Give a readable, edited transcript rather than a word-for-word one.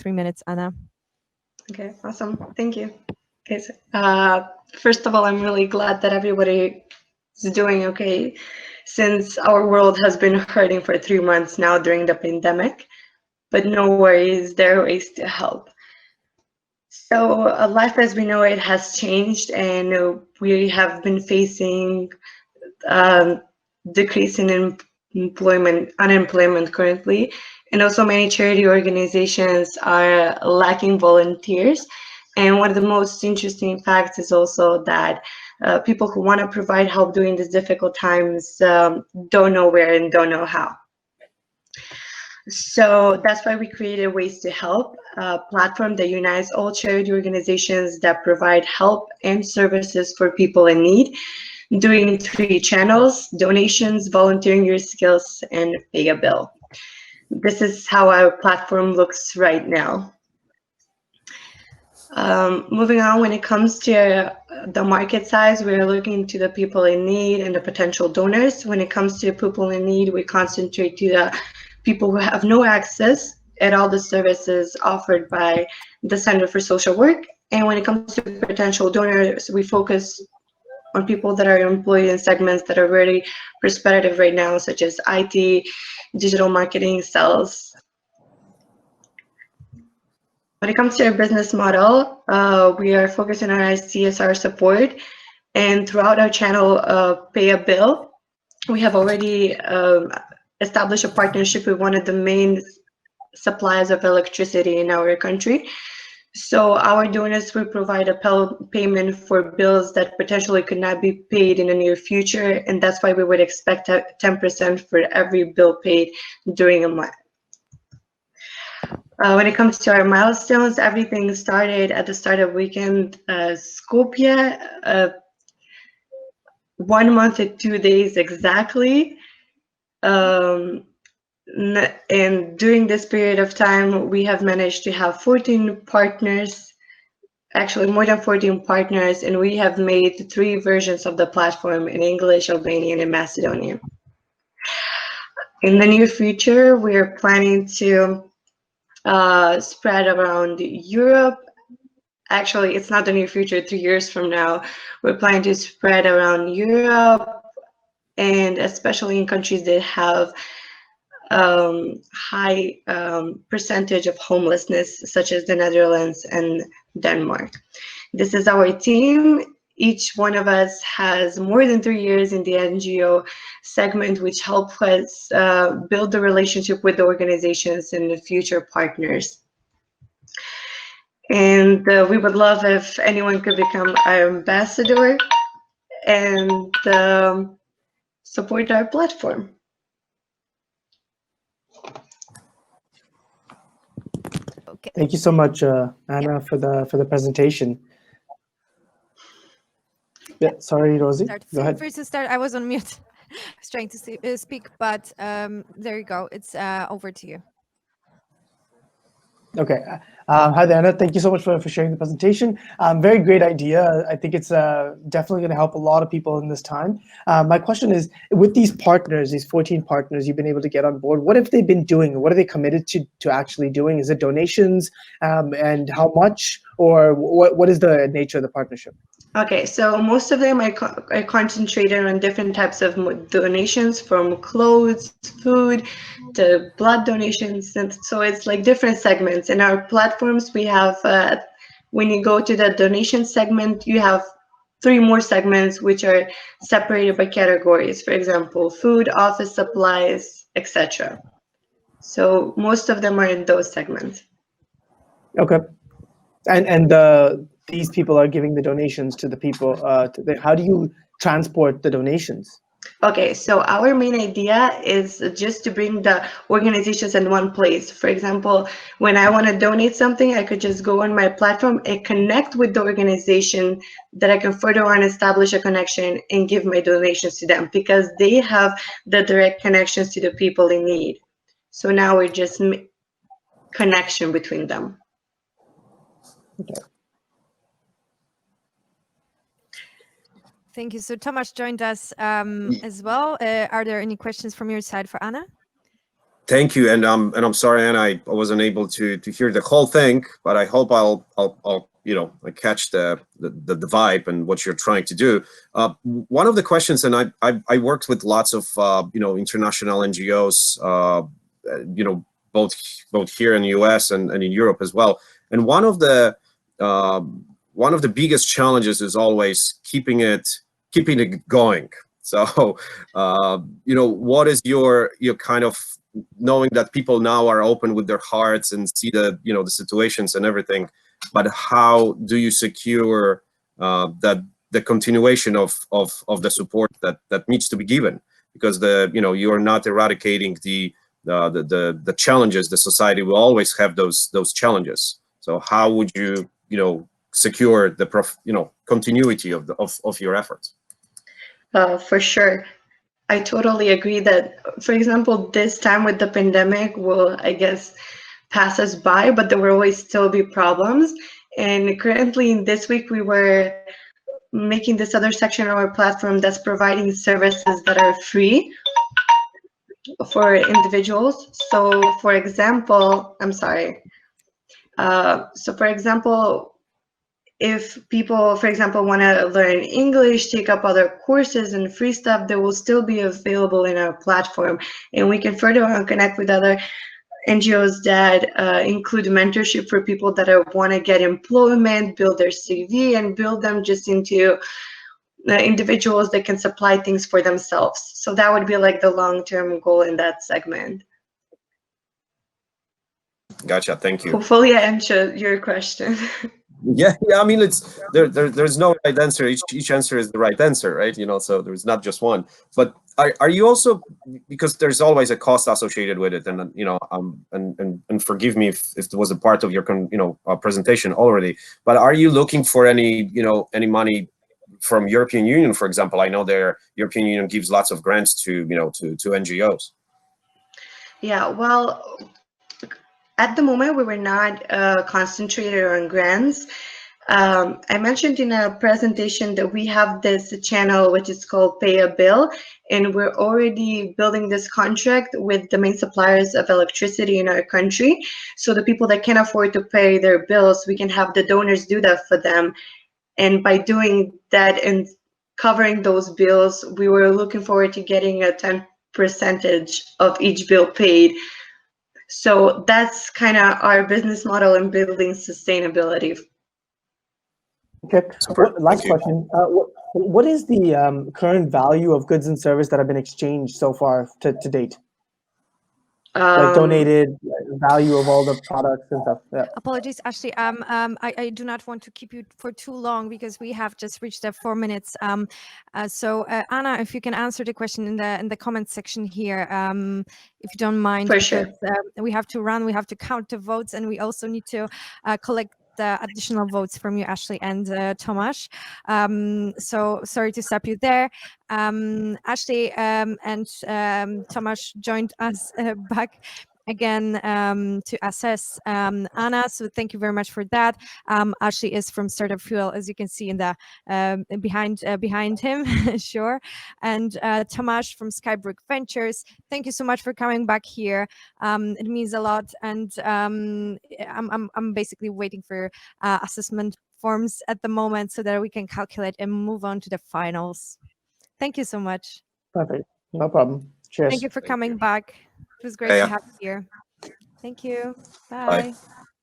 3 minutes, Ana. Okay, awesome. Thank you. Okay, so, first of all, I'm really glad that everybody is doing okay, since our world has been hurting for 3 months now during the pandemic. But no worries, there are ways to help. So life as we know it has changed, and we have been facing um, decrease in unemployment currently, and also many charity organizations are lacking volunteers. And one of the most interesting facts is also that people who want to provide help during these difficult times don't know where and don't know how. So that's why we created Ways2Help, a platform that unites all charity organizations that provide help and services for people in need, doing 3 channels: donations, volunteering your skills, and pay a bill. This is how our platform looks right now. Moving on, when it comes to the market size, we're looking to the people in need and the potential donors. When it comes to people in need, we concentrate to the people who have no access at all the services offered by the Center for Social Work. And when it comes to potential donors, we focus on people that are employed in segments that are very prospective right now, such as IT, digital marketing, sales. When it comes to our business model, we are focusing on our CSR support, and throughout our channel, Pay a Bill, we have already established a partnership with one of the main suppliers of electricity in our country. So our donors will provide a payment for bills that potentially could not be paid in the near future, and that's why we would expect 10% for every bill paid during a month. When it comes to our milestones, everything started at the start of weekend Skopje, 1 month and 2 days exactly. And during this period of time, we have managed to have 14 partners, actually more than 14 partners, and we have made 3 versions of the platform in English, Albanian, and Macedonian. In the near future, we are planning to spread around Europe. Actually, it's not the near future, 3 years from now. We're planning to spread around Europe, and especially in countries that have high percentage of homelessness, such as the Netherlands and Denmark. This is our team. Each one of us has more than 3 years in the NGO segment, which helps us build the relationship with the organizations and the future partners. And we would love if anyone could become our ambassador and support our platform. Okay. Thank you so much, Ana, for the presentation. Yeah, sorry, Rosie. Go ahead. First to start, I was on mute. I was trying to speak, but there you go. It's over to you. Okay. Hi there, Ana. Thank you so much for sharing the presentation. Very great idea. I think it's definitely going to help a lot of people in this time. My question is, with these partners, these 14 partners you've been able to get on board, what have they been doing? What are they committed to actually doing? Is it donations, and how much, or what is the nature of the partnership? Okay, so most of them are concentrated on different types of donations, from clothes, food, to blood donations, and so it's like different segments. In our platforms, we have, when you go to the donation segment, you have 3 more segments which are separated by categories. For example, food, office supplies, etc. So most of them are in those segments. Okay, and these people are giving the donations to the people. How do you transport the donations? Okay, so our main idea is just to bring the organizations in one place. For example, when I want to donate something, I could just go on my platform and connect with the organization that I can further on establish a connection and give my donations to them, because they have the direct connections to the people in need. So now we're just connection between them. Okay. Thank you. So Tomasz joined us as well. Are there any questions from your side for Ana? Thank you, and I'm sorry, Anna, I wasn't able to hear the whole thing, but I hope I'll I catch the vibe and what you're trying to do. One of the questions, and I worked with lots of international NGOs, both here in the US and in Europe as well. And one of the biggest challenges is always keeping it going. So what is your kind of, knowing that people now are open with their hearts and see the situations and everything, but how do you secure that the continuation of the support that needs to be given? Because you are not eradicating the challenges. The society will always have those challenges. So how would you secure the continuity of your efforts? For sure. I totally agree that, for example, this time with the pandemic will, I guess, pass us by, but there will always still be problems. And currently, in this week, we were making this other section of our platform that's providing services that are free for individuals. So, for example, I'm sorry. So, for example, if people, for example, want to learn English, take up other courses and free stuff, they will still be available in our platform. And we can further connect with other NGOs that include mentorship for people that want to get employment, build their CV, and build them just into individuals that can supply things for themselves. So that would be like the long-term goal in that segment. Gotcha. Thank you. Hopefully I answered your question. Yeah. I mean, it's there's no right answer. Each answer is the right answer, right? So there's not just one. But are you also, because there's always a cost associated with it, and and forgive me if it was a part of your presentation already. But are you looking for any money from European Union, for example? I know the European Union gives lots of grants to to NGOs. Yeah. Well, at the moment, we were not concentrated on grants. I mentioned in a presentation that we have this channel which is called Pay a Bill, and we're already building this contract with the main suppliers of electricity in our country. So the people that can afford to pay their bills, we can have the donors do that for them. And by doing that and covering those bills, we were looking forward to getting a 10% of each bill paid. So that's kind of our business model in building sustainability. Okay. Last question. What is the current value of goods and service that have been exchanged so far to date? Like donated value of all the products and stuff. Yeah. Apologies, Ashley. I do not want to keep you for too long because we have just reached the 4 minutes. So Anna, if you can answer the question in the comment section here, if you don't mind. For sure. We have to run. We have to count the votes, and we also need to collect the additional votes from you, Ashley and Tomasz. So sorry to stop you there. Ashley and Tomasz joined us back again to assess Anna. So thank you very much for that. Ashley is from Startup Fuel, as you can see in the behind him, sure. And Tomasz from Skybrook Ventures. Thank you so much for coming back here. It means a lot, and I'm basically waiting for assessment forms at the moment so that we can calculate and move on to the finals. Thank you so much. Perfect. No problem. Cheers. Thank you for coming back. It was great to have you here. Thank you. Bye. Bye.